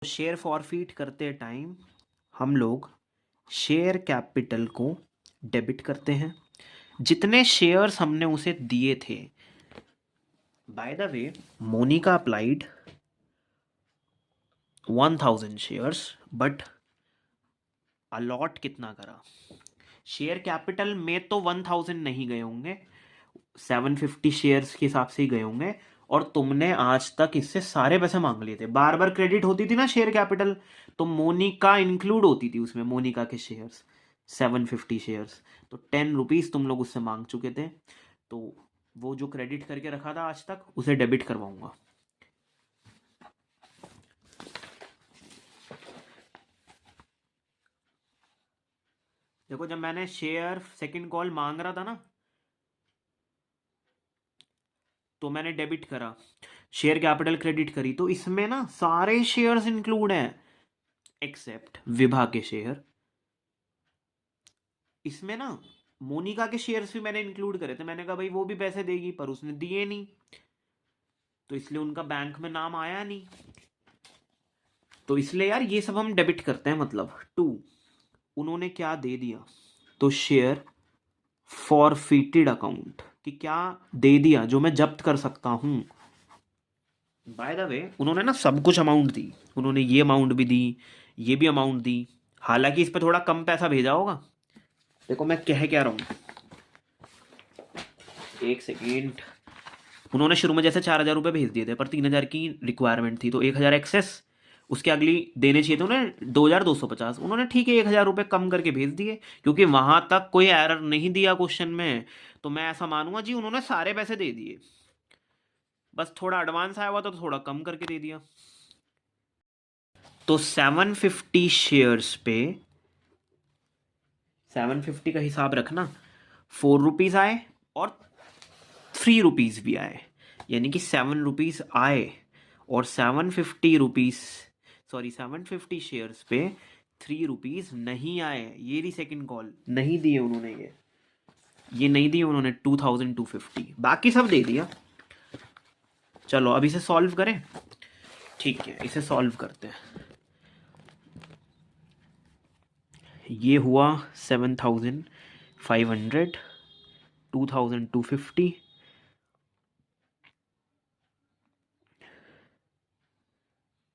शेयर फॉरफिट करते टाइम हम लोग शेयर कैपिटल को डेबिट करते हैं, जितने शेयर्स हमने उसे दिए थे। By the way, Monika applied 1000 shares, but allot कितना करा? शेयर कैपिटल में तो 1000 नहीं गए होंगे, 750 शेयर्स के हिसाब से ही गए होंगे। और तुमने आज तक इससे सारे पैसे मांग लिए थे। बार बार क्रेडिट होती थी ना शेयर कैपिटल, तो मोनिका इंक्लूड होती थी उसमें, मोनिका के शेयर्स 750 शेयर्स। तो 10 रुपीज तुम लोग उससे मांग चुके थे, तो वो जो क्रेडिट करके रखा था आज तक उसे डेबिट करवाऊंगा। देखो जब मैंने शेयर सेकंड कॉल मांग रहा था ना तो मैंने डेबिट करा, शेयर कैपिटल क्रेडिट करी, तो इसमें ना सारे शेयर्स इंक्लूड हैं एक्सेप्ट विभा के शेयर। इसमें ना मोनिका के शेयर्स भी मैंने इंक्लूड करे थे। मैंने कहा भाई वो भी पैसे देगी, पर उसने दिए नहीं, तो इसलिए उनका बैंक में नाम आया नहीं। तो इसलिए यार ये सब हम डेबिट करते हैं। मतलब 2, उन्होंने क्या दे दिया, तो शेयर फॉरफिटेड अकाउंट कि क्या दे दिया जो मैं जब्त कर सकता हूं। बाय द वे उन्होंने ना सब कुछ अमाउंट दी, उन्होंने ये अमाउंट भी दी, ये भी अमाउंट दी। हालांकि इस पे थोड़ा कम पैसा भेजा होगा। देखो मैं कह क्या रहा हूं, एक सेकेंड। उन्होंने शुरू में जैसे 4,000 रुपये भेज दिए थे, पर 3,000 की रिक्वायरमेंट थी, तो 1,000 एक्सेस, उसके अगली देने चाहिए थे उन्हें 2,250। उन्होंने ठीक है 1,000 रुपये कम करके भेज दिए, क्योंकि वहां तक कोई एरर नहीं दिया क्वेश्चन में, तो मैं ऐसा मानूंगा जी उन्होंने सारे पैसे दे दिए। बस थोड़ा एडवांस आया हुआ तो थोड़ा कम करके दे दिया। तो 750 शेयर्स पे 750 का हिसाब रखना, 4 रुपीज आए और 3 रुपीज भी आए, यानी कि 7 रुपीज आए और 750 शेयर्स पे 3 रुपीज नहीं आए। ये रही सेकंड कॉल, नहीं दिए उन्होंने, ये नहीं दिए उन्होंने 2,250, बाकी सब दे दिया। चलो अब इसे सॉल्व करें। ठीक है, इसे सॉल्व करते हैं। ये हुआ 7,500, 2,250,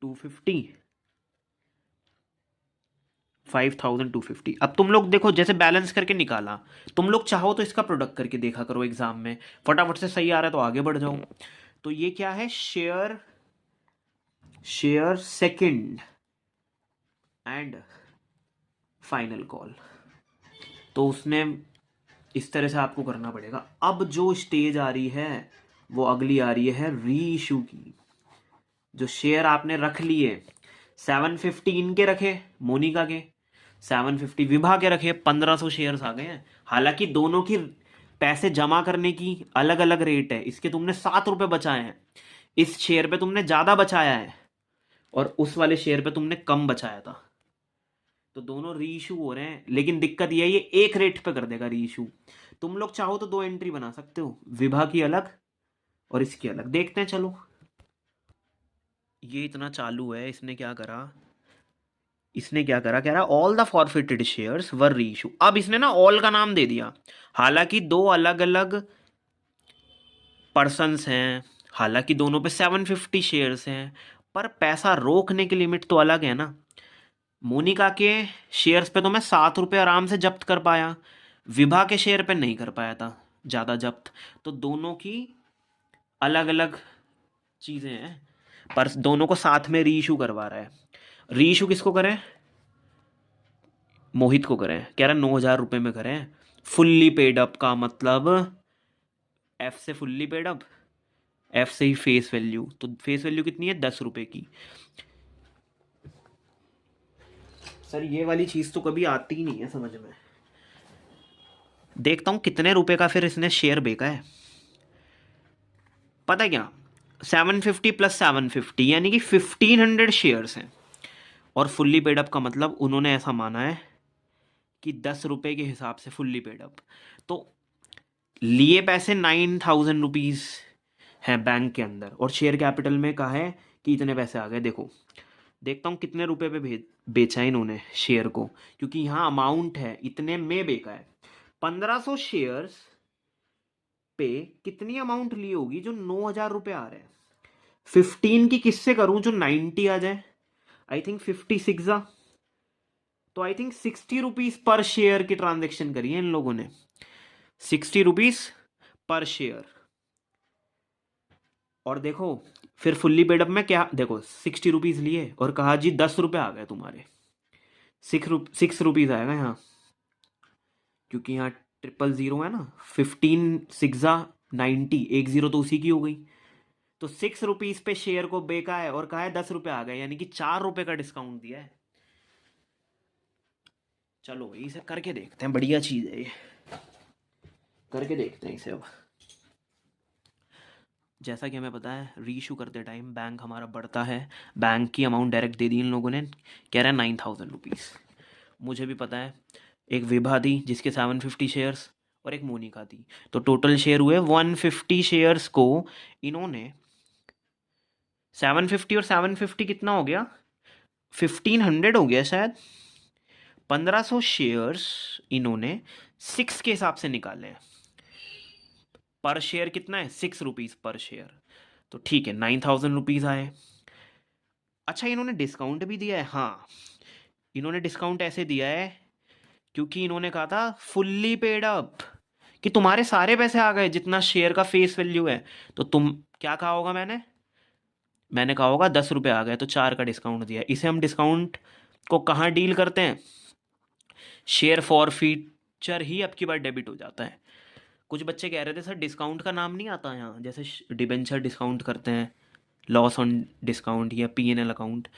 250, 5,250। अब तुम लोग देखो, जैसे बैलेंस करके निकाला, तुम लोग चाहो तो इसका प्रोडक्ट करके देखा करो एग्जाम में, फटाफट से सही आ रहा है तो आगे बढ़ जाओ। तो ये क्या है, share second and final call. तो उसने इस तरह से आपको करना पड़ेगा। अब जो स्टेज आ रही है वो अगली आ रही है री इशू की। जो शेयर आपने रख लिए, 750 इनके रखे मोनिका के, 750 विभा के रखे, 1500 शेयर्स आ गए हैं। हालांकि दोनों की पैसे जमा करने की अलग अलग रेट है। इसके तुमने 7 रुपए बचाए हैं, इस शेयर पे तुमने ज्यादा बचाया है, और उस वाले शेयर पे तुमने कम बचाया था। तो दोनों री इशू हो रहे हैं, लेकिन दिक्कत ये है ये एक रेट पे कर देगा री इशू। तुम लोग चाहो तो 2 एंट्री बना सकते हो, विभा की अलग और इसकी अलग। देखते हैं चलो। ये इतना चालू है, इसने क्या करा, कह रहा all the forfeited shares were reissue. अब इसने ना ऑल का नाम दे दिया, हालांकि दो अलग अलग पर्सन्स हैं, हालांकि दोनों पे 750 शेयर्स हैं, पर पैसा रोकने की लिमिट तो अलग है ना। मोनिका के शेयर्स पे तो मैं 7 रुपये आराम से जब्त कर पाया, विभा के शेयर पे नहीं कर पाया था ज़्यादा जब्त। तो दोनों की अलग अलग चीज़ें हैं, पर दोनों को साथ में रीइशू करवा रहा है। रीइशू किसको करें, मोहित को करें, कह रहा 9,000 रुपये में करें। फुल्ली पेड अप का मतलब एफ से फुल्ली पेड अप, एफ से ही फेस वैल्यू, तो फेस वैल्यू कितनी है, 10 रुपये की। सर ये वाली चीज़ तो कभी आती ही नहीं है समझ में। देखता हूँ कितने रुपए का फिर इसने शेयर बेचा है। पता है क्या, 750 प्लस 750 यानी कि 1500 शेयर्स हैं। और फुल्ली पेड अप का मतलब उन्होंने ऐसा माना है कि 10 रुपये के हिसाब से फुल्ली पेड अप। तो लिए पैसे 9,000 रुपीज़ हैं बैंक के अंदर, और शेयर कैपिटल में कहा है कि इतने पैसे आ गए। देखो देखता हूँ कितने रुपए पे बेचा है इन्होंने शेयर को, क्योंकि यहाँ अमाउंट है इतने में बेचा है। 1500 शेयर्स पे कितनी अमाउंट ली होगी जो 9,000 रुपये आ रहे हैं। 15 की किससे करूं जो 90 आ जाए, आई थिंक 56 आ, तो I think 60 rupees per share की ट्रांजेक्शन करी है इन लोगों ने, 60 रुपीज पर शेयर। और देखो फिर फुल्ली पेड अप में क्या, देखो 60 रुपीज लिए और कहा जी 10 रुपये आ गए तुम्हारे, 6 रुपीज आएगा यहाँ, क्योंकि यहाँ 000 है ना, 15 6 90, एक जीरो तो उसी की हो गई। तो 6 रुपीज पे शेयर को बेचा है और कहा है 10 रुपये आ गए, यानी कि 4 रुपये का डिस्काउंट दिया है। चलो इसे करके देखते हैं, बढ़िया चीज है ये, करके देखते हैं इसे अब। जैसा कि हमें पता है रीइशू करते टाइम बैंक हमारा बढ़ता है, बैंक की अमाउंट डायरेक्ट दे दी इन लोगों ने, कह रहा है 9,000 रुपीज़। मुझे भी पता है, एक विभा दी जिसके 750 शेयर्स और एक मोनिका दी, तो टोटल शेयर हुए 150 शेयर्स को इन्होंने 750 और 750 कितना हो गया, 1500 हो गया शायद। 1500 शेयर्स इन्होंने 6 के हिसाब से निकाले हैं। पर शेयर कितना है, 6 रुपीज़ पर शेयर, तो ठीक है 9,000 रुपीज़ आए। अच्छा इन्होंने डिस्काउंट भी दिया है, हाँ इन्होंने डिस्काउंट ऐसे दिया है क्योंकि इन्होंने कहा था फुल्ली पेड अप, कि तुम्हारे सारे पैसे आ गए जितना शेयर का फेस वैल्यू है। तो तुम क्या कहा होगा, मैंने कहा होगा 10 रुपये आ गए, तो 4 का डिस्काउंट दिया। इसे हम डिस्काउंट को कहाँ डील करते हैं, शेयर फॉर फीचर ही अब की बार डेबिट हो जाता है। कुछ बच्चे कह रहे थे सर डिस्काउंट का नाम नहीं आता यहाँ, जैसे डिबेंचर डिस्काउंट करते हैं, लॉस ऑन डिस्काउंट या P&L अकाउंट।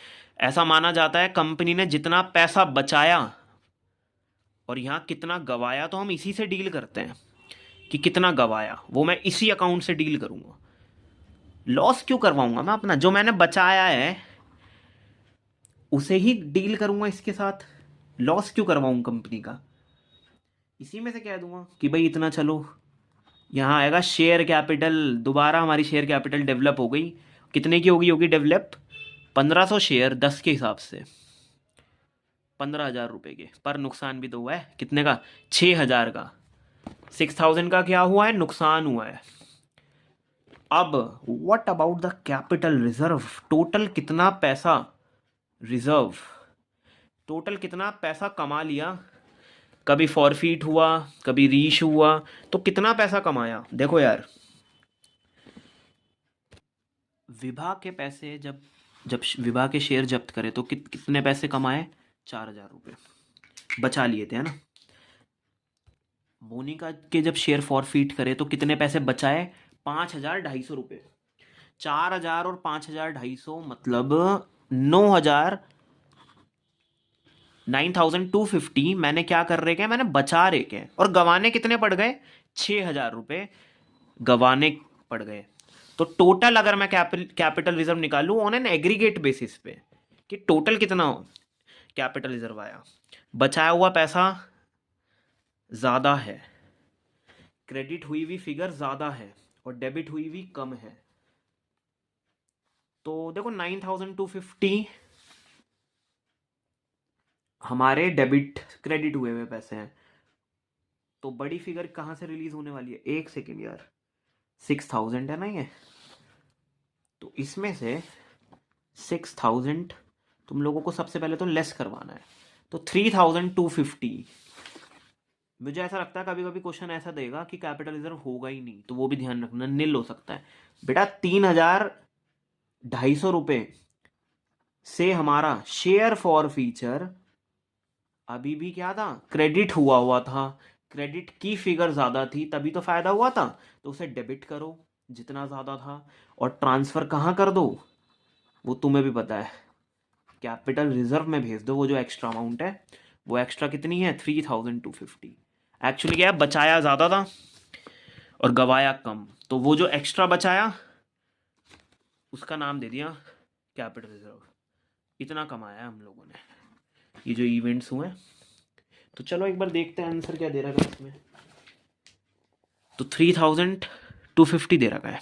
ऐसा माना जाता है कंपनी ने जितना पैसा बचाया और यहाँ कितना गवाया, तो हम इसी से डील करते हैं कि कितना गवाया, वो मैं इसी अकाउंट से डील करूँगा। लॉस क्यों करवाऊंगा मैं अपना, जो मैंने बचाया है उसे ही डील करूँगा इसके साथ, लॉस क्यों करवाऊँ कंपनी का। इसी में से कह दूंगा कि भाई इतना, चलो यहाँ आएगा शेयर कैपिटल, दोबारा हमारी शेयर कैपिटल डेवलप हो गई। कितने की होगी डेवलप, 1500 शेयर 10 के हिसाब से 15,000 रुपये के, पर नुकसान भी तो हुआ है, कितने का, 6,000 का, 6,000 का क्या हुआ है, नुकसान हुआ है। अब what about the capital reserve, total कितना पैसा रिजर्व, टोटल कितना पैसा कमा लिया, कभी फॉरफीट हुआ कभी रीइशू हुआ, तो कितना पैसा कमाया। देखो यार विभा के पैसे जब जब विभा के शेयर जब्त करे तो कितने पैसे कमाए, 4,000 रुपये बचा लिए थे, है ना। मोनिका के जब शेयर फॉरफीट करे तो कितने पैसे बचाए, 5,250 रुपये। 4,000 और 5,250 मतलब 9,000, 9,250 मैंने क्या कर रहे हैं, मैंने बचा रहे हैं, और गवाने कितने पड़ गए, 6,000 रुपये गवाने पड़ गए। तो टोटल अगर मैं कैपिटल रिजर्व निकालूं ऑन एन एग्रीगेट बेसिस पे कि टोटल कितना कैपिटल रिजर्व आया, बचाया हुआ पैसा ज़्यादा है, क्रेडिट हुई हुई फिगर ज़्यादा है और डेबिट हुई हुई कम है। तो देखो 9250 हमारे डेबिट क्रेडिट हुए हुए पैसे हैं। तो बड़ी फिगर कहाँ से रिलीज होने वाली है, एक सेकेंड यार, 6000 है ना ये, तो इसमें से 6000 तुम लोगों को सबसे पहले तो लेस करवाना है, तो 3250। मुझे ऐसा लगता है कभी कभी क्वेश्चन ऐसा देगा कि कैपिटल रिजर्व होगा ही नहीं, तो वो भी ध्यान रखना, निल हो सकता है बेटा। 3250 रुपये से हमारा शेयर फॉर फ्यूचर अभी भी क्या था, क्रेडिट हुआ हुआ था, क्रेडिट की फिगर ज्यादा थी तभी तो फायदा हुआ था, तो उसे डेबिट करो जितना ज्यादा था, और ट्रांसफर कहाँ कर दो वो तुम्हें भी पता है, कैपिटल रिजर्व में भेज दो वो जो एक्स्ट्रा अमाउंट है। वो एक्स्ट्रा कितनी है, 3250। एक्चुअली क्या है, बचाया ज्यादा था और गवाया कम, तो वो जो एक्स्ट्रा बचाया उसका नाम दे दिया कैपिटल रिजर्व। इतना कमाया है हम लोगों ने, ये जो इवेंट्स हुए। तो चलो एक बार देखते हैं आंसर क्या दे रहा है इसमें। तो 3250 दे रखा है।